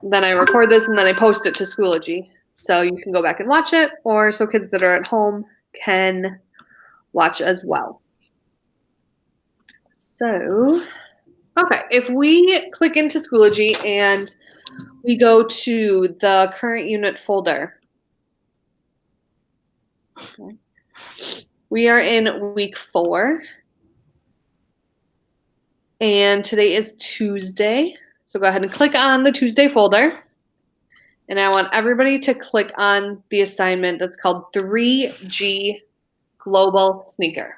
then I record this and then I post it to Schoology. So you can go back and watch it, or so kids that are at home can watch as well. So, okay, if we click into Schoology and we go to the current unit folder, okay, we are in week 4. And today is Tuesday. So go ahead and click on the Tuesday folder. And I want everybody to click on the assignment that's called 3G Global Sneaker.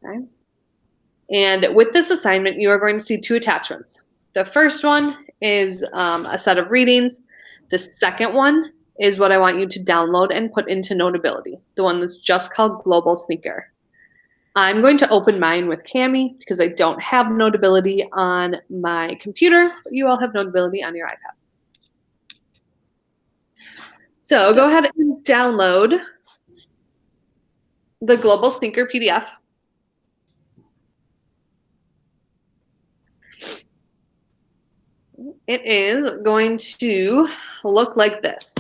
Okay. And with this assignment, you are going to see 2 attachments. The first one is a set of readings. The second one is what I want you to download and put into Notability, the one that's just called Global Sneaker. I'm going to open mine with Cami because I don't have Notability on my computer, but you all have Notability on your iPad. So go ahead and download the Global Sneaker PDF. It is going to look like this.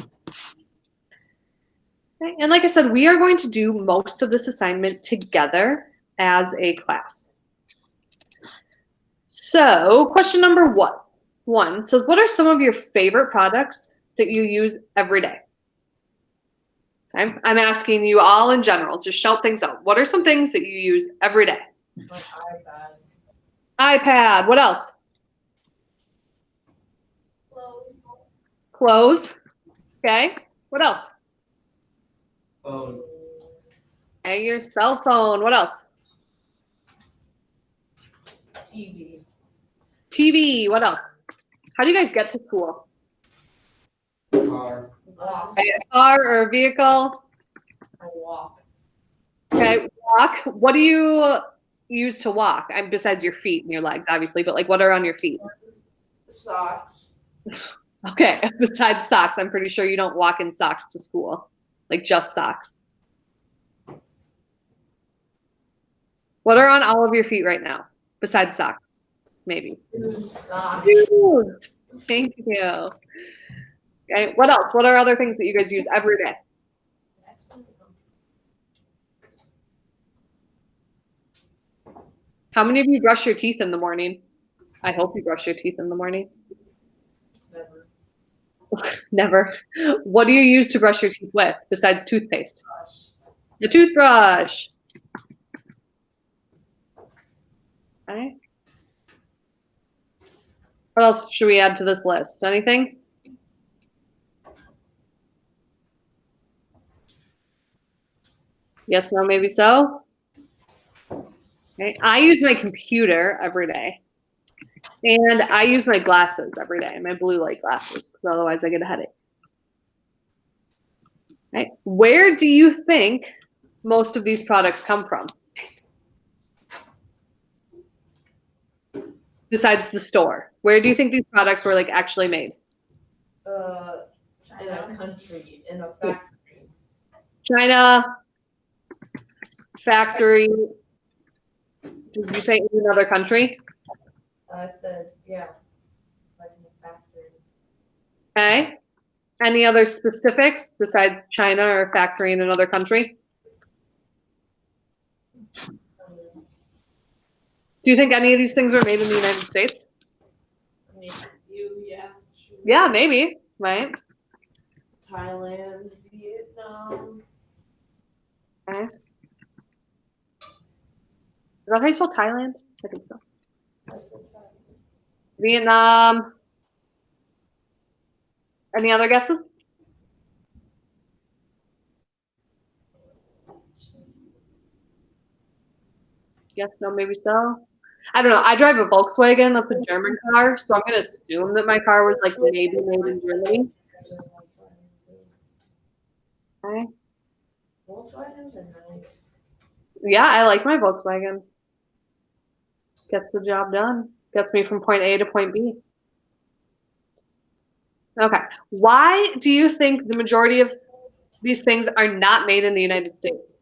Okay. And like I said, we are going to do most of this assignment together as a class. So question number 1 says, what are some of your favorite products that you use every day? I'm asking you all in general, just shout things out. What are some things that you use every day? My iPad. iPad. What else? Clothes. Okay. What else? Phone. Okay, your cell phone. What else? TV. TV. What else? How do you guys get to school? Car. Okay, a car or a vehicle? I walk. Okay, walk. What do you use to walk? Besides your feet and your legs, obviously, but like what are on your feet? Socks. Okay, besides socks, I'm pretty sure you don't walk in socks to school, like just socks. What are on all of your feet right now, besides socks? Maybe. Socks. Shoes. Thank you. Okay, what else? What are other things that you guys use every day? How many of you brush your teeth in the morning? I hope you brush your teeth in the morning. Never. Never. What do you use to brush your teeth with besides toothpaste? Brush. The toothbrush. Okay. What else should we add to this list? Anything? Yes, no, maybe so. Okay. I use my computer every day. And I use my glasses every day, my blue light glasses, because otherwise I get a headache. Okay. Where do you think most of these products come from? Besides the store. Where do you think these products were like actually made? In a country, in a factory. China, factory. Did you say in another country? I said, yeah, like in a factory. Okay. Any other specifics besides China or factory in another country? Do you think any of these things were made in the United States? Yeah. Sure. Yeah, maybe, right? Thailand, Vietnam. Okay. Is that how you spell Thailand? I think so. I said Thailand. Vietnam. Any other guesses? Yes, no, maybe so. I don't know. I drive a Volkswagen. That's a German car, so I'm gonna assume that my car was like maybe made in Germany. Okay. Volkswagens are nice. Yeah, I like my Volkswagen. Gets the job done. Gets me from point A to point B. Okay. Why do you think the majority of these things are not made in the United States?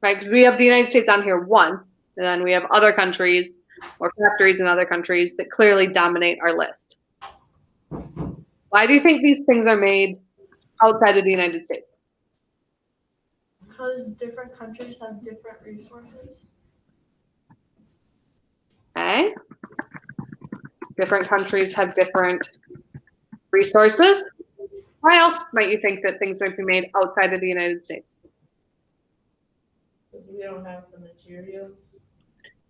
Right? Because we have the United States on here once, and then we have other countries or factories in other countries that clearly dominate our list. Why do you think these things are made outside of the United States? Because different countries have different resources. Okay. Different countries have different resources. Why else might you think that things might be made outside of the United States? Because we don't have the materials.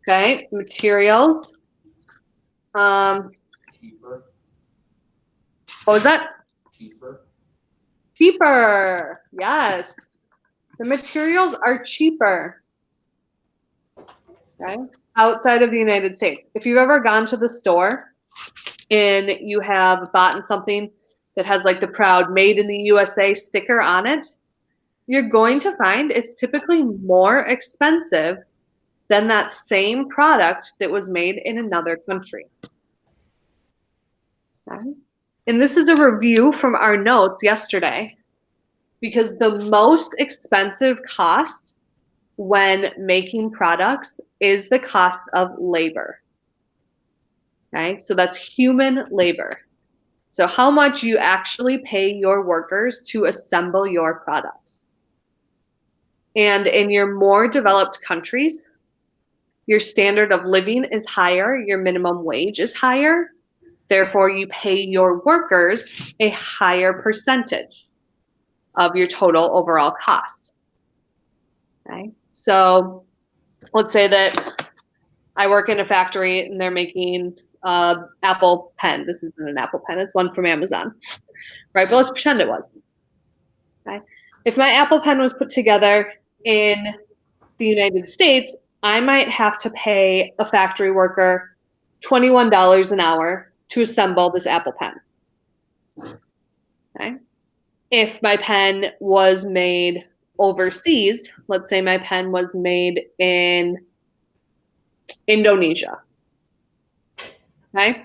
Okay, materials. Cheaper. What was that? Cheaper. Cheaper. Yes. The materials are cheaper. Okay. Outside of the United States. If you've ever gone to the store and you have bought something that has like the proud Made in the USA sticker on it, you're going to find it's typically more expensive than that same product that was made in another country. Okay. And this is a review from our notes yesterday, because the most expensive cost when making products is the cost of labor. Okay, so that's human labor. So how much you actually pay your workers to assemble your products. And in your more developed countries, your standard of living is higher, your minimum wage is higher. Therefore, you pay your workers a higher percentage of your total overall cost. Okay, so let's say that I work in a factory and they're making Apple pen. This isn't an Apple pen, it's one from Amazon, right? But let's pretend it was. Okay, if my Apple pen was put together in the United States, I might have to pay a factory worker $21 an hour to assemble this Apple pen. Okay. If my pen was made overseas, let's say my pen was made in Indonesia. Okay.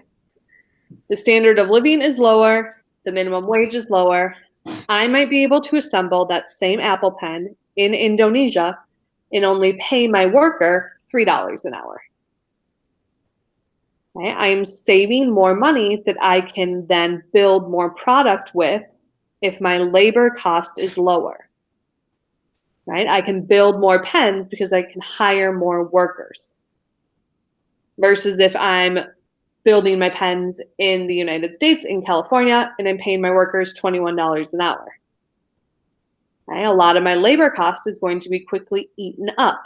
The standard of living is lower, the minimum wage is lower. I might be able to assemble that same Apple pen in Indonesia and only pay my worker $3 an hour. Okay. I am saving more money that I can then build more product with if my labor cost is lower. Right? I can build more pens because I can hire more workers. Versus if I'm building my pens in the United States, in California, and I'm paying my workers $21 an hour. Okay? A lot of my labor cost is going to be quickly eaten up.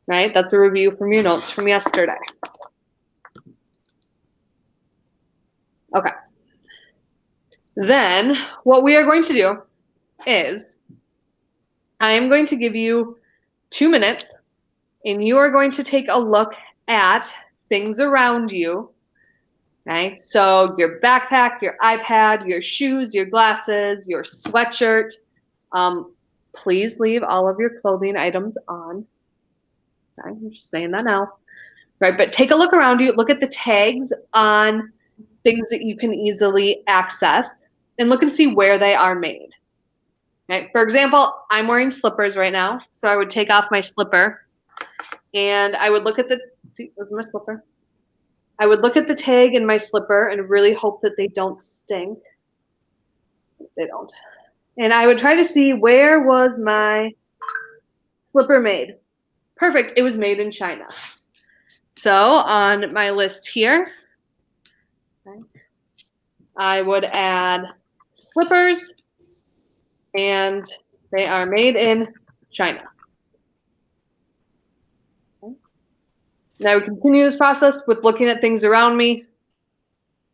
Right? That's a review from your notes from yesterday. Okay. Then what we are going to do is I am going to give you 2 minutes and you are going to take a look at things around you. Okay, so your backpack, your iPad, your shoes, your glasses, your sweatshirt. Please leave all of your clothing items on. Okay, I'm just saying that now. Right, but take a look around you. Look at the tags on things that you can easily access and look and see where they are made. Okay, for example, I'm wearing slippers right now, so I would take off my slipper and I would look at the, see, this is my slipper. I would look at the tag in my slipper and really hope that they don't stink. They don't. And I would try to see, where was my slipper made? Perfect, it was made in China. So on my list here, okay, I would add slippers, and they are made in China. Okay. And I would continue this process with looking at things around me,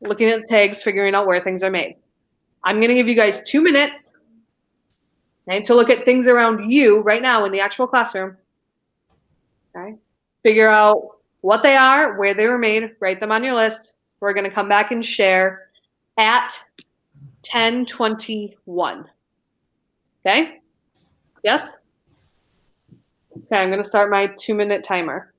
looking at the tags, figuring out where things are made. I'm going to give you guys 2 minutes, okay, to look at things around you right now in the actual classroom. Okay. Figure out what they are, where they were made, write them on your list. We're going to come back and share at 10:21. Okay? Yes? Okay, I'm going to start my 2-minute timer.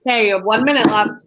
Okay, you have 1 minute left.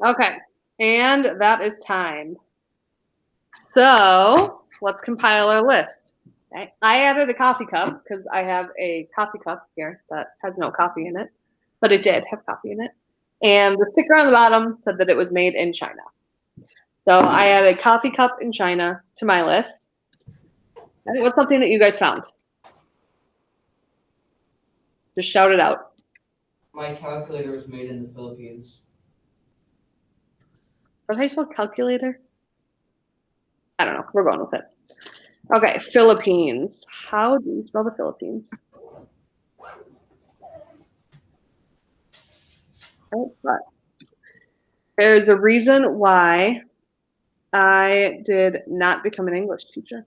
Okay, and that is time. So let's compile our list. Okay. I added a coffee cup because I have a coffee cup here that has no coffee in it, but it did have coffee in it. And the sticker on the bottom said that it was made in China. So I added coffee cup in China to my list. Okay, what's something that you guys found? Just shout it out. My calculator was made in the Philippines. How do you spell calculator? I don't know. We're going with it. Okay, Philippines. How do you spell the Philippines? Oh, but there's a reason why I did not become an English teacher.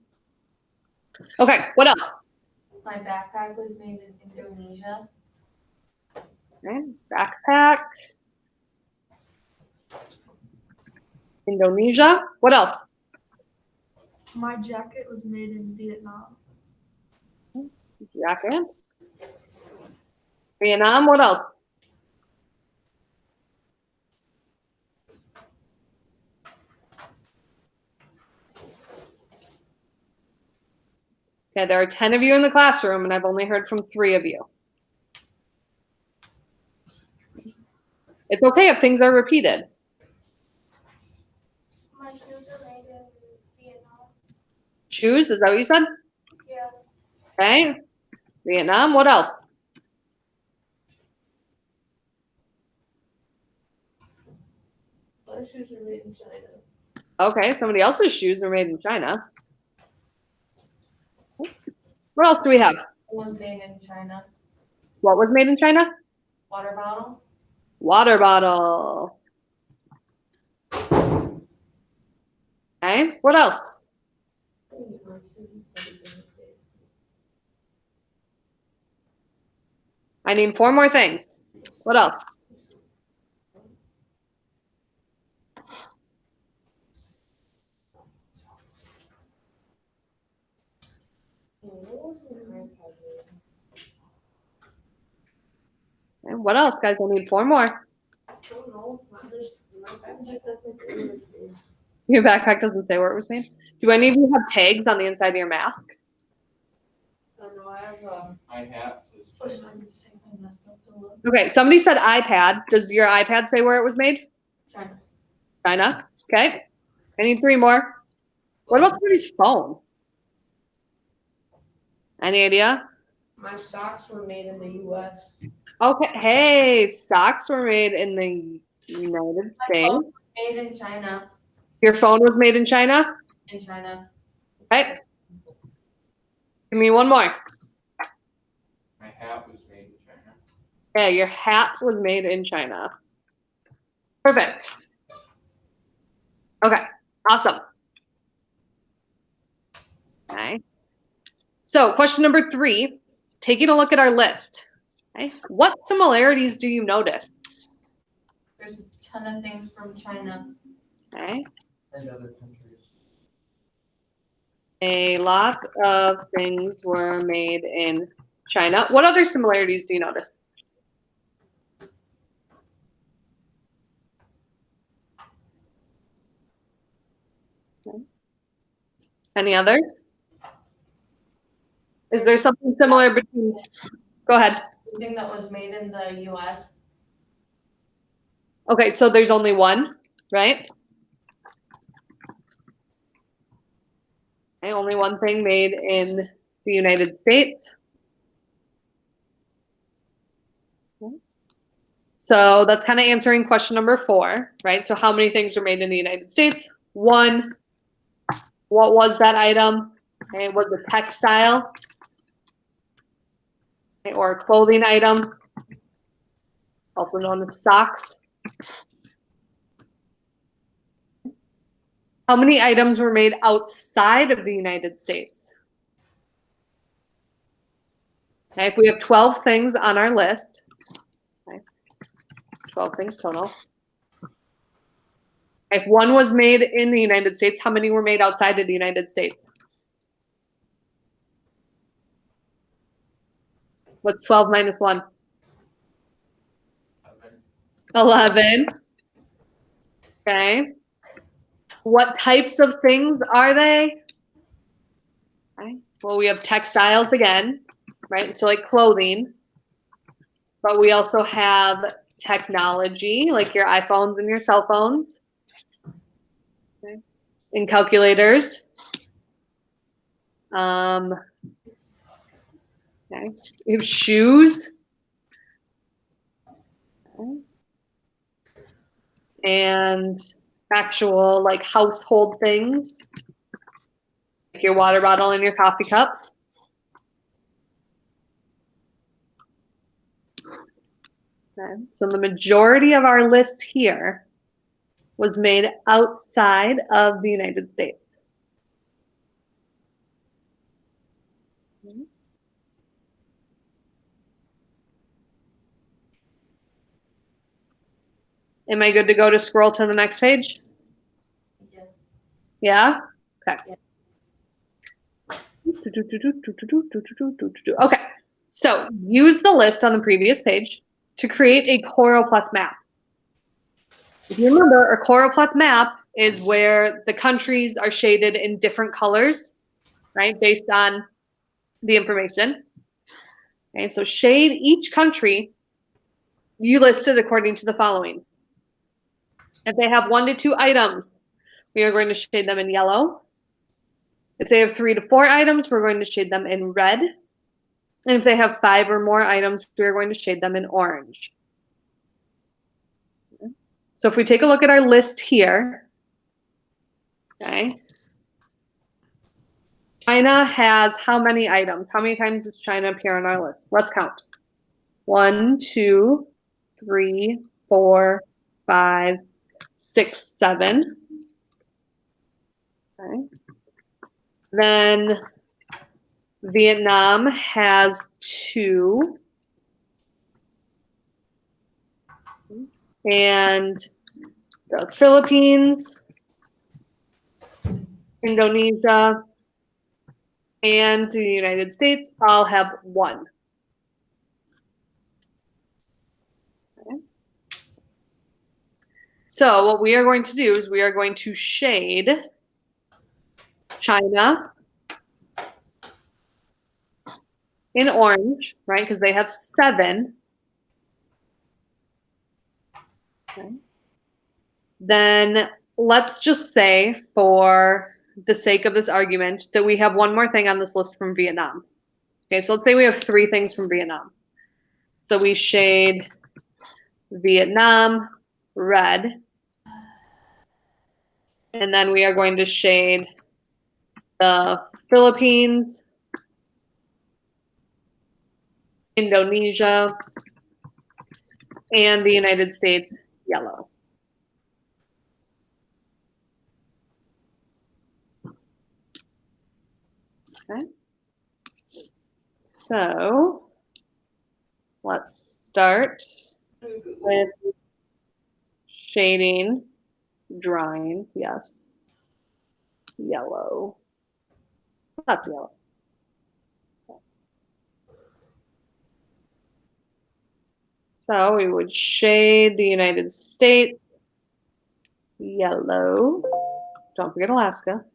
Okay, what else? My backpack was made in Indonesia. Okay, backpack. Indonesia. What else? My jacket was made in Vietnam. Jacket. Vietnam. What else? Okay, there are 10 of you in the classroom, and I've only heard from 3 of you. It's okay if things are repeated. My shoes are made in Vietnam. Shoes, is that what you said? Yeah. Okay. Vietnam. What else? My shoes are made in China. Okay, somebody else's shoes are made in China. What else do we have? It was made in China. What was made in China? Water bottle. Water bottle. Okay, what else? I need 4 more things. What else? Okay, what else, guys? I need 4 more. I don't know. My backpack doesn't say where it's made. Your backpack doesn't say where it was made. Do any of you have tags on the inside of your mask? I don't know. I have My hat says China. Okay, somebody said iPad. Does your iPad say where it was made? China. China. Okay. I need 3 more. What about somebody's phone? Any idea? My socks were made in the U.S. Okay. Hey, socks were made in the United States. Made in China. Your phone was made in China? In China. Okay. Give me 1 more. My hat was made in China. Yeah, your hat was made in China. Perfect. Okay, awesome. Okay. So question number 3, taking a look at our list. Okay. What similarities do you notice? There's a ton of things from China. Okay. And other countries. A lot of things were made in China. What other similarities do you notice? Okay. Any others? Is there something similar between? Go ahead. The thing that was made in the U.S. Okay, so there's only one, right? Okay, only one thing made in the United States. So that's kind of answering question number 4, right? So how many things were made in the United States? 1. What was that item? Okay, was it textile? Okay, or a clothing item, also known as socks. How many items were made outside of the United States? Okay, if we have 12 things on our list, okay, 12 things total. If one was made in the United States, how many were made outside of the United States? What's 12 minus 1? 11. Okay. What types of things are they? Okay. Well, we have textiles again, right? So like clothing, but we also have technology, like your iPhones and your cell phones. Okay. And calculators. Okay. We have shoes. Okay. And actual like household things, like your water bottle and your coffee cup. Okay. So the majority of our list here was made outside of the United States. Am I good to go to scroll to the next page? Yes. Yeah? Okay. Okay. So use the list on the previous page to create a choropleth map. If you remember, a choropleth map is where the countries are shaded in different colors, right, based on the information. Okay, so shade each country you listed according to the following. If they have 1 to 2 items, we are going to shade them in yellow. If they have 3 to 4 items, we're going to shade them in red. And if they have 5 or more items, we're going to shade them in orange. So if we take a look at our list here, okay, China has how many items? How many times does China appear on our list? Let's count. 1, 2, 3, 4, 5, 6, 7. Okay. Then Vietnam has 2. And the Philippines, Indonesia, and the United States all have 1. Okay. So what we are going to do is we are going to shade China in orange, right? Because they have 7. Okay. Then let's just say, for the sake of this argument, that we have one more thing on this list from Vietnam. Okay, so let's say we have 3 things from Vietnam. So we shade Vietnam red. And then we are going to shade the Philippines, Indonesia, and the United States yellow. Okay. So let's start with shading, drawing, yes, yellow. That's yellow. So we would shade the United States yellow. Don't forget Alaska.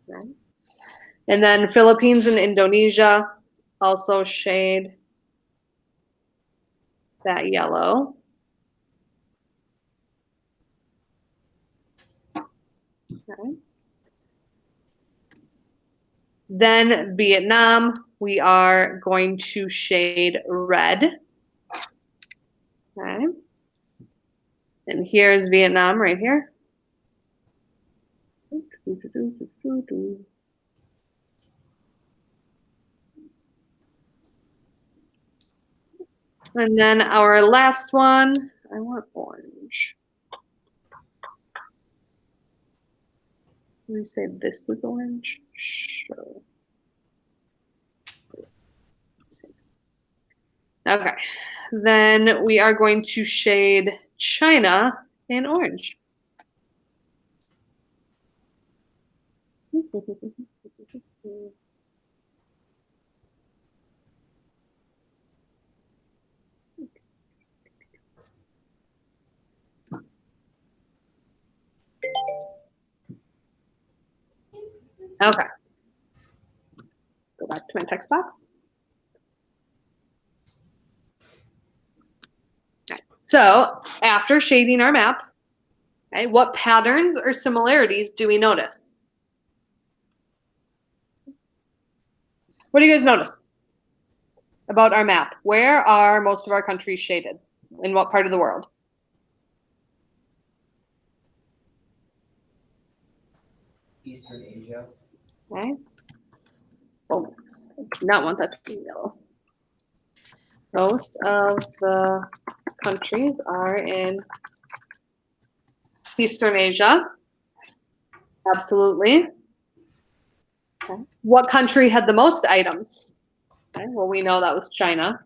Okay. And then Philippines and Indonesia, also shade that yellow. Okay. Then Vietnam, we are going to shade red. Okay. And here's Vietnam right here. And then our last one, I want orange. Let me say this is orange. Sure. Okay. Then we are going to shade China in orange. Okay. Go back to my text box. Okay. So after shading our map, okay, what patterns or similarities do we notice? What do you guys notice about our map? Where are most of our countries shaded? In what part of the world? Eastern Asia. Okay. Oh, I do not want that to be yellow. Most of the countries are in Eastern Asia. Absolutely. Okay. What country had the most items? Okay. Well, we know that was China.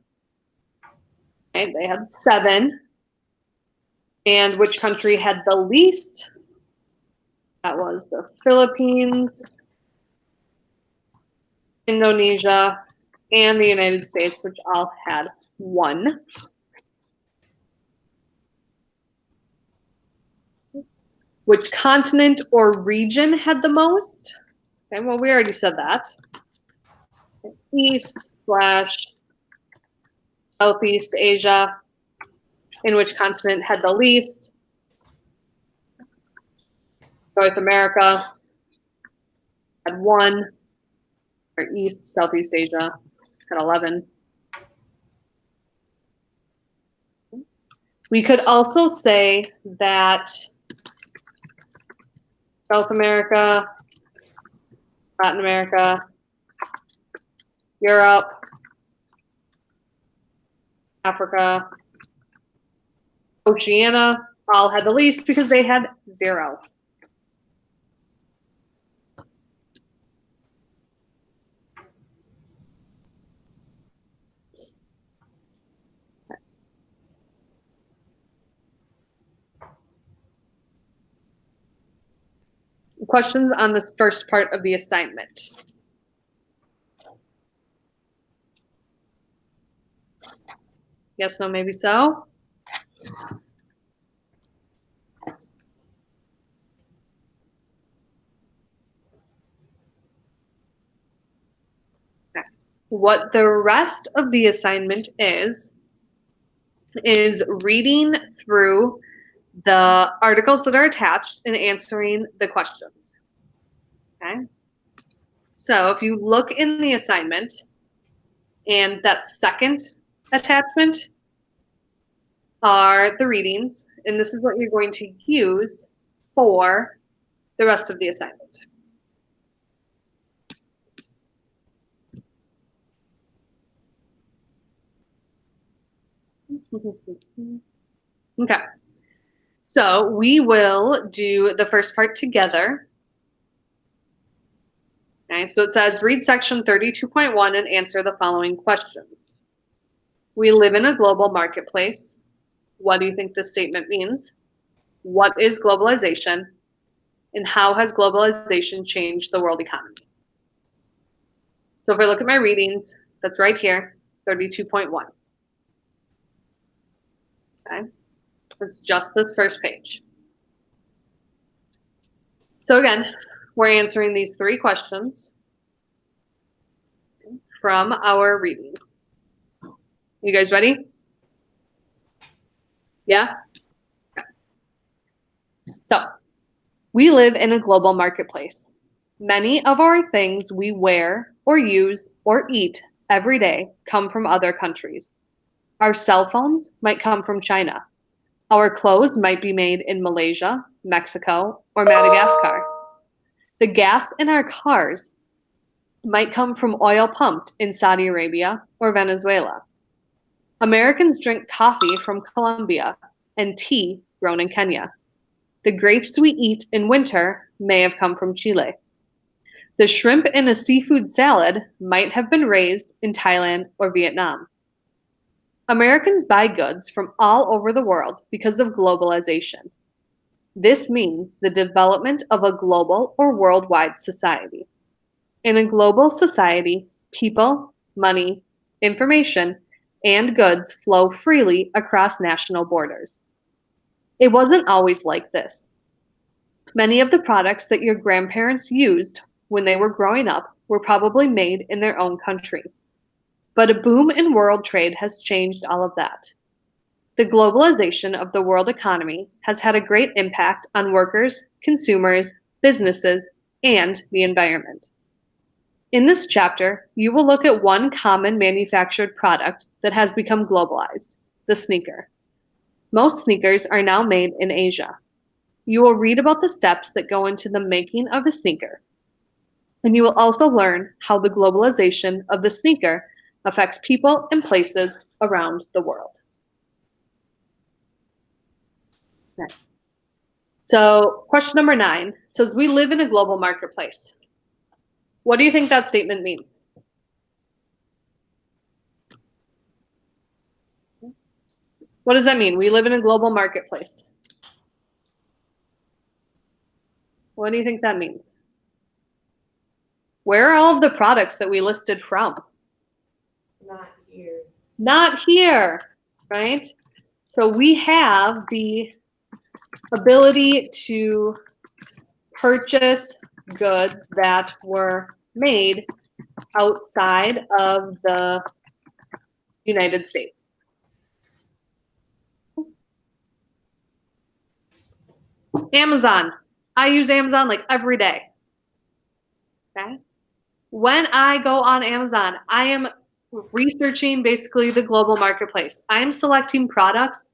Okay. They had 7. And which country had the least? That was the Philippines, Indonesia, and the United States, which all had 1. Which continent or region had the most? Okay, well, we already said that. East/Southeast Asia. In which continent had the least? North America had 1. Or East, Southeast Asia had 11. We could also say that South America, Latin America, Europe, Africa, Oceania all had the least because they had 0. Questions on this first part of the assignment? Yes, no, maybe so. Okay. What the rest of the assignment is reading through the articles that are attached and answering the questions. Okay. So if you look in the assignment and that second attachment are the readings, and this is what you're going to use for the rest of the assignment. Okay. So we will do the first part together. Okay, so it says read section 32.1 and answer the following questions. We live in a global marketplace. What do you think this statement means? What is globalization? And how has globalization changed the world economy? So if I look at my readings, that's right here, 32.1. Okay, it's just this first page. So again, we're answering these 3 questions from our reading. You guys ready? Yeah? Okay. So, we live in a global marketplace. Many of our things we wear or use or eat every day come from other countries. Our cell phones might come from China. Our clothes might be made in Malaysia, Mexico, or Madagascar. The gas in our cars might come from oil pumped in Saudi Arabia or Venezuela. Americans drink coffee from Colombia and tea grown in Kenya. The grapes we eat in winter may have come from Chile. The shrimp in a seafood salad might have been raised in Thailand or Vietnam. Americans buy goods from all over the world because of globalization. This means the development of a global or worldwide society. In a global society, people, money, information, and goods flow freely across national borders. It wasn't always like this. Many of the products that your grandparents used when they were growing up were probably made in their own country. But a boom in world trade has changed all of that. The globalization of the world economy has had a great impact on workers, consumers, businesses, and the environment. In this chapter, you will look at one common manufactured product that has become globalized, the sneaker. Most sneakers are now made in Asia. You will read about the steps that go into the making of a sneaker. And you will also learn how the globalization of the sneaker affects people and places around the world. Okay. So, question number 9 says, we live in a global marketplace. What do you think that statement means? What does that mean? We live in a global marketplace. What do you think that means? Where are all of the products that we listed from? Not here. Not here, right? So we have the ability to purchase goods that were made outside of the United States. Amazon. I use Amazon like every day. Okay? When I go on Amazon, I am researching basically the global marketplace. I'm selecting products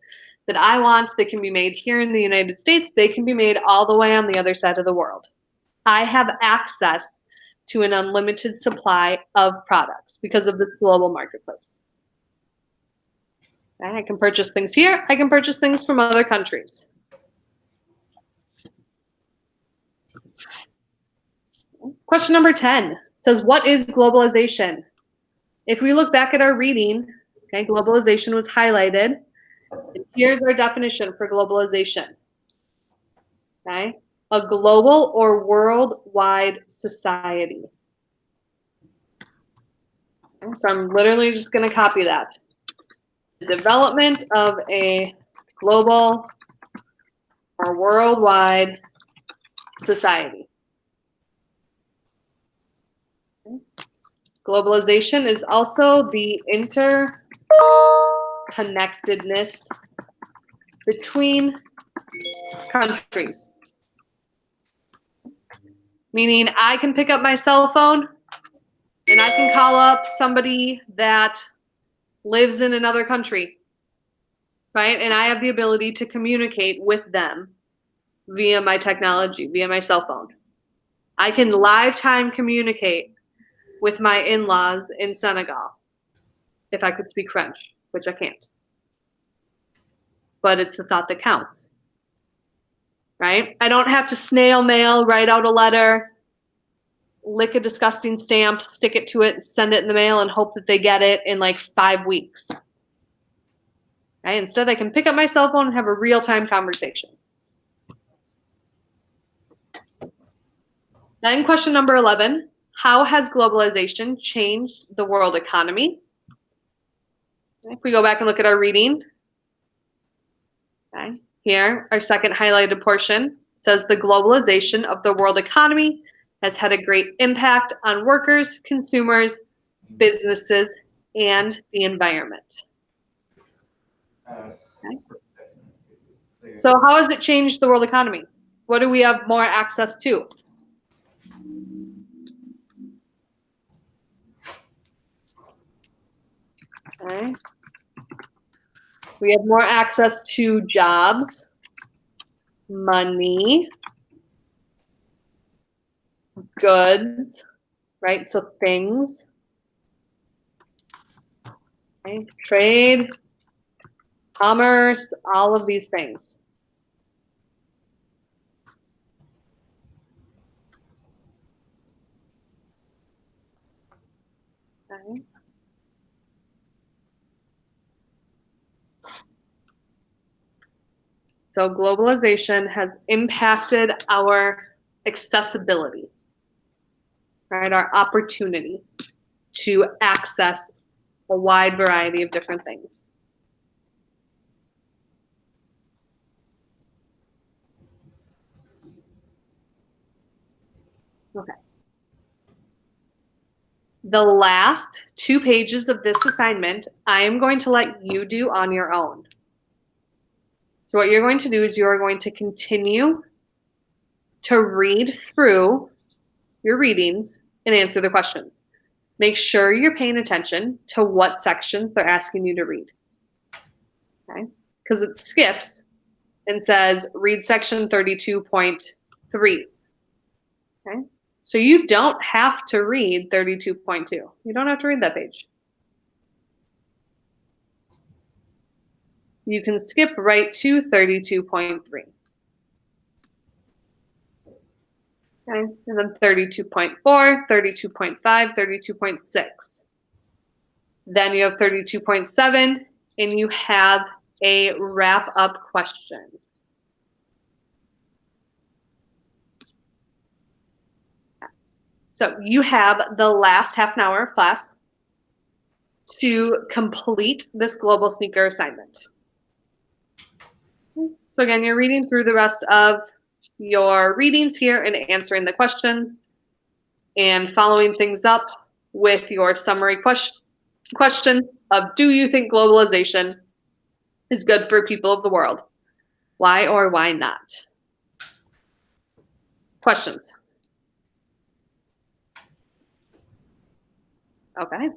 that I want that can be made here in the United States. They can be made all the way on the other side of the world. I have access to an unlimited supply of products because of this global marketplace. Okay? I can purchase things here. I can purchase things from other countries. Question number 10 says, what is globalization? If we look back at our reading, okay, globalization was highlighted. And here's our definition for globalization. Okay, a global or worldwide society. Okay, so I'm literally just going to copy that. The development of a global or worldwide society. Globalization is also the interconnectedness between countries. Meaning I can pick up my cell phone and I can call up somebody that lives in another country, right? And I have the ability to communicate with them via my technology, via my cell phone. I can live time communicate with my in-laws in Senegal, if I could speak French, which I can't. But it's the thought that counts, right? I don't have to snail mail, write out a letter, lick a disgusting stamp, stick it to it, send it in the mail, and hope that they get it in like 5 weeks. Right? Instead, I can pick up my cell phone and have a real-time conversation. Then question number 11. How has globalization changed the world economy? If we go back and look at our reading, okay, here, our second highlighted portion says the globalization of the world economy has had a great impact on workers, consumers, businesses, and the environment. So how has it changed the world economy? What do we have more access to? Okay. We have more access to jobs, money, goods, right? So things, okay? Trade, commerce, all of these things. Okay. So globalization has impacted our accessibility, right? Our opportunity to access a wide variety of different things. Okay. The last 2 pages of this assignment, I am going to let you do on your own. So what you're going to do is you're going to continue to read through your readings and answer the questions. Make sure you're paying attention to what sections they're asking you to read. Okay? Because it skips and says read section 32.3. Okay? So you don't have to read 32.2. You don't have to read that page. You can skip right to 32.3. Okay, and then 32.4, 32.5, 32.6. Then you have 32.7, and you have a wrap-up question. So you have the last half an hour of class to complete this global sneaker assignment. So again, you're reading through the rest of your readings here and answering the questions and following things up with your summary question of, do you think globalization is good for people of the world? Why or why not? Questions? Okay.